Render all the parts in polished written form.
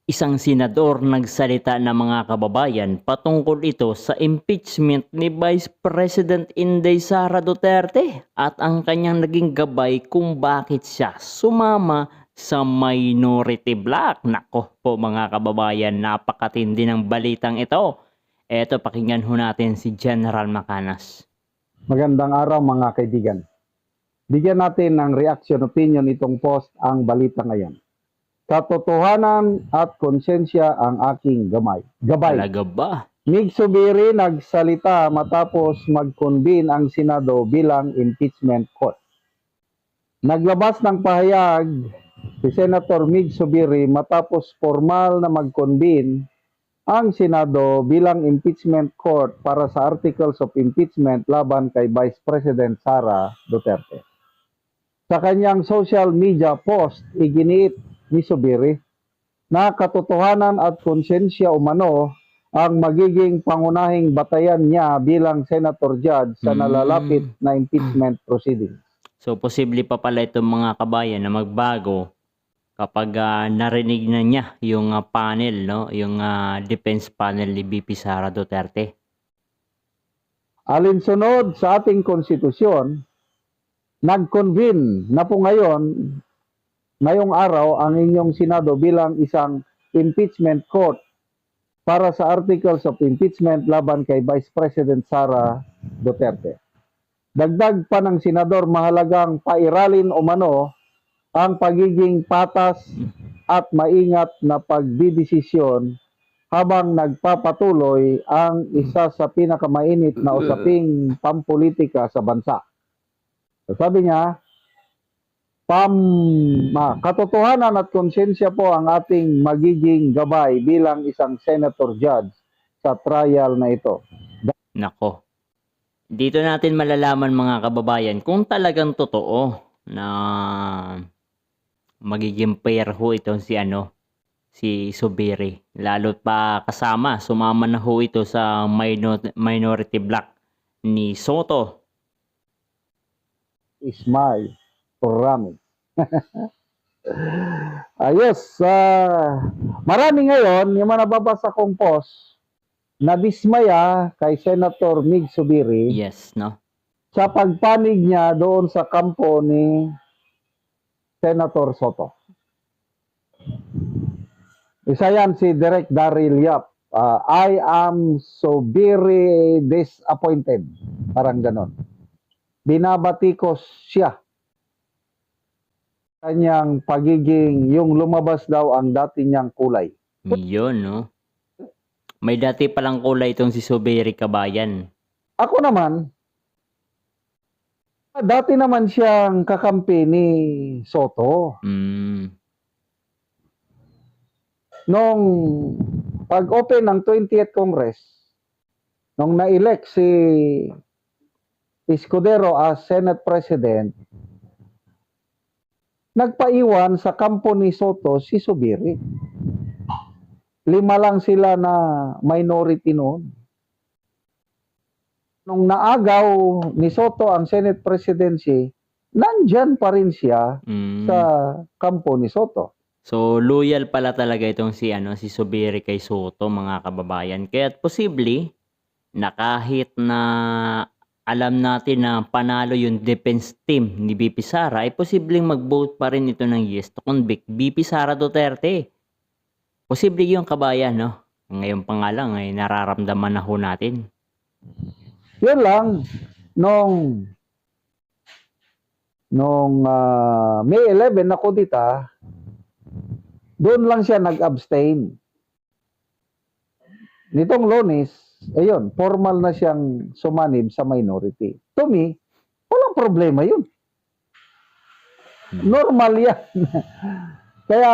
Isang senador nagsalita ng mga kababayan patungkol ito sa impeachment ni Vice President Inday Sara Duterte at ang kanyang naging gabay kung bakit siya sumama sa minority bloc. Nako po mga kababayan, napakatindi ng balitang ito. Eto, pakinggan ho natin si General Macanas. Magandang araw mga kaibigan. Bigyan natin ng reaction opinion itong post ang balita ngayon. Katotohanan at konsensya ang aking gabay. Talaga ba? Mig Zubiri nagsalita matapos mag-convene ang Senado bilang impeachment court. Naglabas ng pahayag si Senator Mig Zubiri matapos formal na mag-convene ang Senado bilang impeachment court para sa articles of impeachment laban kay Vice President Sara Duterte. Sa kanyang social media post, iginiit ni Zubiri na katotohanan at konsensya umano ang magiging pangunahing batayan niya bilang senator judge sa nalalapit na impeachment proceedings. So, posible pa pala itong mga kabayan na magbago kapag narinig na niya yung panel, no? Yung defense panel ni VP Sara Duterte. Alinsunod sa ating konstitusyon, nag-convene na po ngayong araw ang inyong Senado bilang isang impeachment court para sa articles of impeachment laban kay Vice President Sara Duterte. Dagdag pa ng Senador, mahalagang pairalin umano ang pagiging patas at maingat na pagdidesisyon habang nagpapatuloy ang isa sa pinakamainit na usaping pampolitika sa bansa. So, sabi niya, katotohanan at konsensya po ang ating magiging gabay bilang isang senator judge sa trial na ito. Nako. Dito natin malalaman mga kababayan kung talagang totoo na magiging fair ho itong si Zubiri. Lalo pa kasama, sumama na ho ito sa minority bloc ni Soto. Ismail Ramos. Ayos, marami ngayon yung mga nababasa kong post na dismaya kay Senator Mig Zubiri. Yes, no? Sa pagpanig niya doon sa kampo ni Senator Soto. Isa yan si Direk Daryl Yap. I am so very disappointed. Parang ganon. Binabati ko siya. Kanyang pagiging, yung lumabas daw ang dati niyang kulay. Yun, no? May dati palang kulay itong si Zubiri, kabayan. Ako naman, dati naman siyang kakampi ni Soto. Nung pag-open ng 20th Congress, nung na-elect si Escudero as Senate President, nagpaiwan sa kampo ni Soto si Zubiri. 5 lang sila na minority noon. Nung naagaw ni Soto ang Senate Presidency, nandyan pa rin siya sa kampo ni Soto. So, loyal pala talaga itong si Zubiri kay Soto, mga kababayan. Kaya posible na kahit na alam natin na panalo yung defense team ni VP Sara, ay posibleng mag-vote pa rin ito ng yes to convict VP Sara Duterte. Posible yung kabayan, no? Ngayon pa nga lang ay nararamdaman na ho natin. Yun lang, nung May 11 na kudita, doon lang siya nag-abstain. Nitong Lunes, ayun, formal na siyang sumanib sa minority. To me, walang problema yun. Normal yan. Kaya,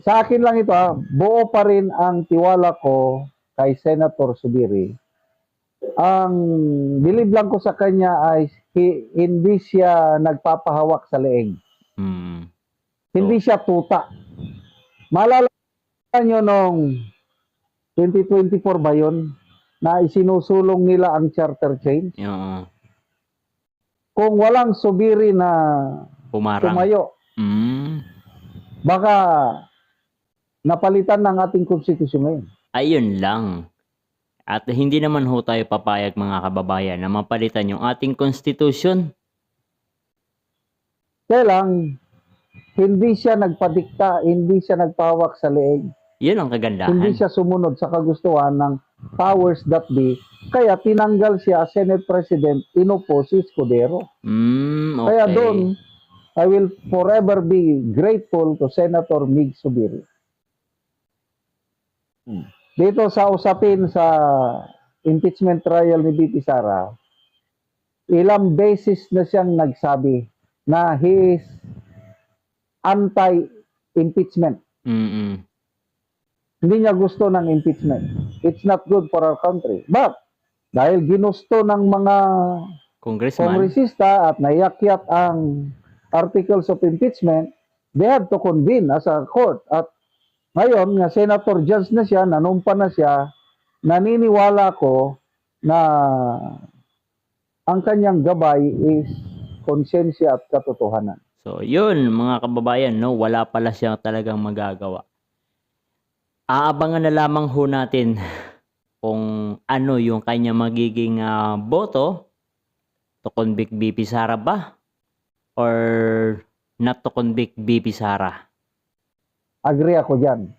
sa akin lang ito, buo pa rin ang tiwala ko kay Senator Zubiri. Ang bilib lang ko sa kanya ay hindi siya nagpapahawak sa leeg. Hindi siya tuta. Maalala nyo nung 2024 ba yun, na isinusulong nila ang charter change? Oo. Kung walang Zubiri na Pumarang. tumayo. Mm. Baka napalitan ng ating konstitusyon ngayon. Ayun lang. At hindi naman ho tayo papayag mga kababayan na mapalitan yung ating konstitusyon. Kaya lang, hindi siya nagpadikta, hindi siya nagpahawak sa leeg, Yun ang hindi kagandahan. siya sumunod sa kagustuhan ng powers that be, kaya tinanggal siya as Senate President, inupo si Escudero. Kaya Okay. doon, I will forever be grateful to Senator Mig Zubiri. Dito sa usapin sa impeachment trial ni BP Sara, ilang beses na siyang nagsabi na he is anti-impeachment. Mm-mm. Hindi niya gusto ng impeachment. It's not good for our country. But, dahil ginusto ng mga Congressman. kongresista at naiakyat ang articles of impeachment, they had to convene as a court. At ngayon, nga Senator Judge na siya, nanumpa na siya, naniniwala ko na ang kanyang gabay is konsensya at katotohanan. So, yun mga kababayan, no, wala pala siyang talagang magagawa. Aabangan na lamang ho natin kung ano yung kanya magiging boto to convict BP Sara ba or not to convict BP Sara. Agree ako dyan.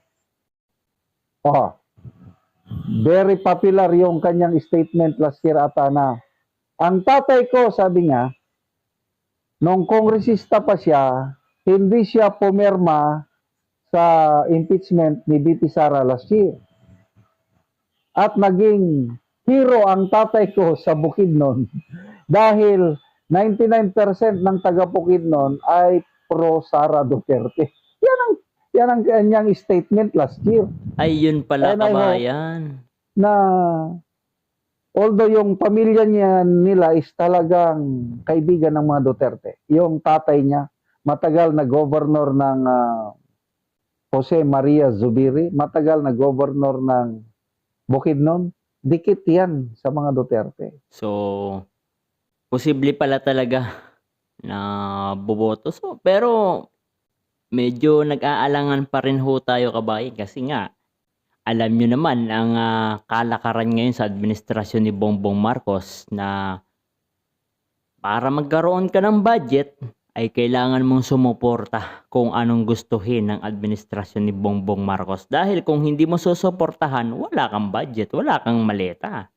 Oh, very popular yung kanyang statement last year ata na ang tatay ko, sabi niya, nung kongresista pa siya, hindi siya pumirma sa impeachment ni BP Sara last year. At naging hero ang tatay ko sa Bukidnon dahil 99% ng taga Bukidnon ay pro Sara Duterte. Yan ang kanyang statement last year. Ay, yun pala And I hope kabayan. na although yung pamilya niya nila is talagang kaibigan ng mga Duterte. Yung tatay niya, matagal na governor ng Jose Maria Zubiri, matagal na governor ng Bukidnon, dikit yan sa mga Duterte. So, posible pala talaga na boboto. So, pero medyo nag-aalangan pa rin ho tayo kabayan kasi nga alam nyo naman ang kalakaran ngayon sa administrasyon ni Bongbong Marcos na para magkaroon ka ng budget ay kailangan mong sumuporta kung anong gustuhin ng administrasyon ni Bongbong Marcos. Dahil kung hindi mo susuportahan, wala kang budget, wala kang maleta.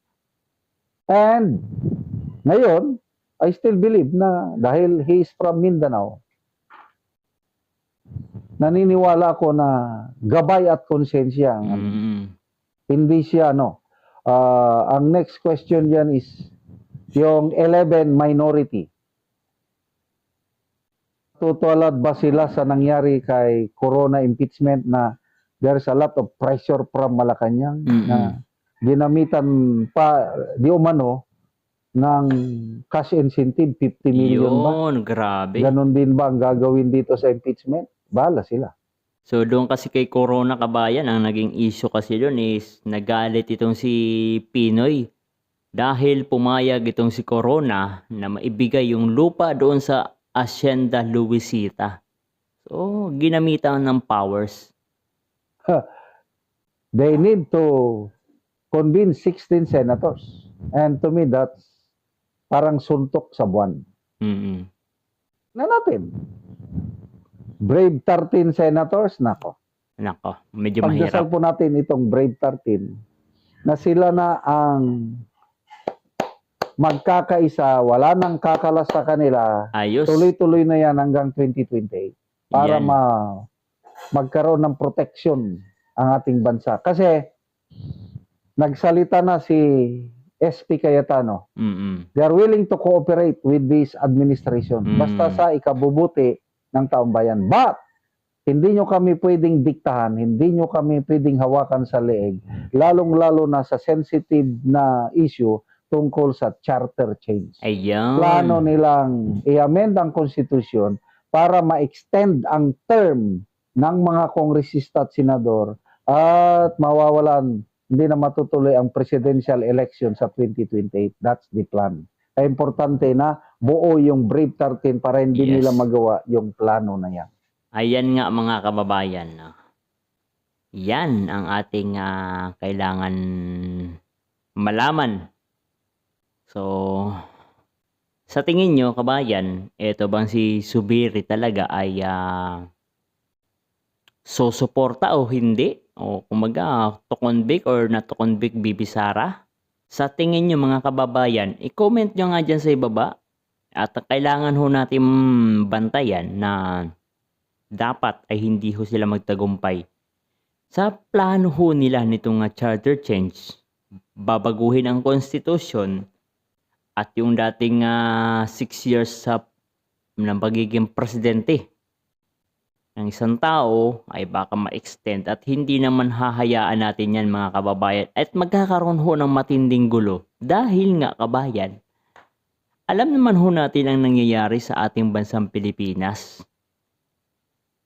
And ngayon, I still believe na dahil he is from Mindanao, naniniwala ako na gabay at konsensya ang hindi siya ang next question diyan is yung 11 minority. Tutulad ba sila sa nangyari kay Corona impeachment na there's a lot of pressure from Malacanang na ginamitan pa di umano ng cash incentive 50 million ba? Yun, grabe. Ganon din ba ang gagawin dito sa impeachment? Bahala sila. So doon kasi kay Corona kabayan, ang naging issue kasi doon is nagalit itong si Pinoy dahil pumayag itong si Corona na maibigay yung lupa doon sa Hacienda Luisita. So ginamitan ng powers. They need to convince 16 senators. And to me, that's parang suntok sa buwan. Na natin. Brave 13 senators, nako. Nako, medyo Pagdasal mahirap. po natin itong Brave 13 na sila na ang magkakaisa, wala nang kakalas sa kanila. Ayos. Tuloy-tuloy na yan hanggang 2028 para Yan. magkaroon ng protection ang ating bansa. Kasi nagsalita na si SP Cayetano. They are willing to cooperate with this administration. Basta sa ikabubuti ng taong bayan. But, hindi nyo kami pwedeng diktahan, hindi nyo kami pwedeng hawakan sa leeg, lalong-lalo na sa sensitive na issue tungkol sa charter change. Ayan. Plano nilang i-amend ang konstitusyon para ma-extend ang term ng mga kongresista at senador at mawawalan, hindi na matutuloy ang presidential election sa 2028. That's the plan. Kaya importante na buo yung Brave 13 para hindi Yes. nila magawa yung plano na yan. Ayan nga mga kababayan. Yan ang ating kailangan malaman. So, sa tingin nyo, kabayan, eto bang si Zubiri talaga ay susuporta o hindi? O kumaga, to convict or not to convict Bibi Sara? Sa tingin nyo mga kababayan, i-comment nyo nga dyan sa ibaba. At kailangan ho natin bantayan na dapat ay hindi ho sila magtagumpay. Sa plano ho nila nitong charter change, babaguhin ang konstitusyon at yung dating 6 years ng pagiging presidente ng isang tao ay baka ma-extend at hindi naman hahayaan natin yan mga kababayan at magkakaroon ho ng matinding gulo dahil nga kabayan, alam naman ho natin ang nangyayari sa ating bansang Pilipinas.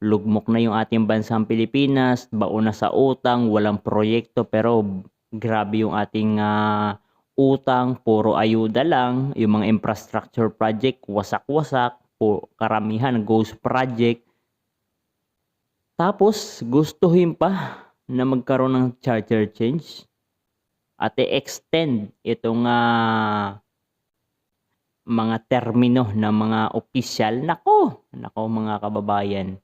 Lugmok na yung ating bansang Pilipinas, baon na sa utang, walang proyekto pero grabe yung ating utang, puro ayuda lang, yung mga infrastructure project, wasak-wasak, karamihan ghost project. Tapos gustuhin pa na magkaroon ng charter change at i-extend itong mga termino ng mga opisyal. Nako mga kababayan.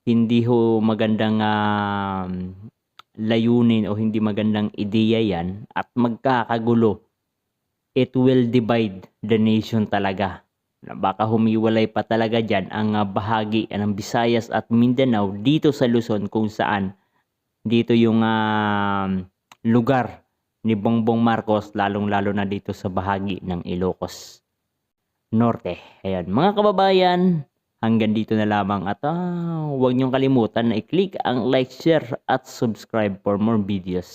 Hindi ho magandang layunin o hindi magandang ideya yan at magkakagulo. It will divide the nation talaga. Baka humiwalay pa talaga dyan ang bahagi ng Visayas at Mindanao dito sa Luzon kung saan dito yung lugar ni Bongbong Marcos lalong-lalo na dito sa bahagi ng Ilocos Norte. Ayan, mga kababayan, hanggang dito na lamang at huwag niyong kalimutan na i-click ang like, share at subscribe for more videos.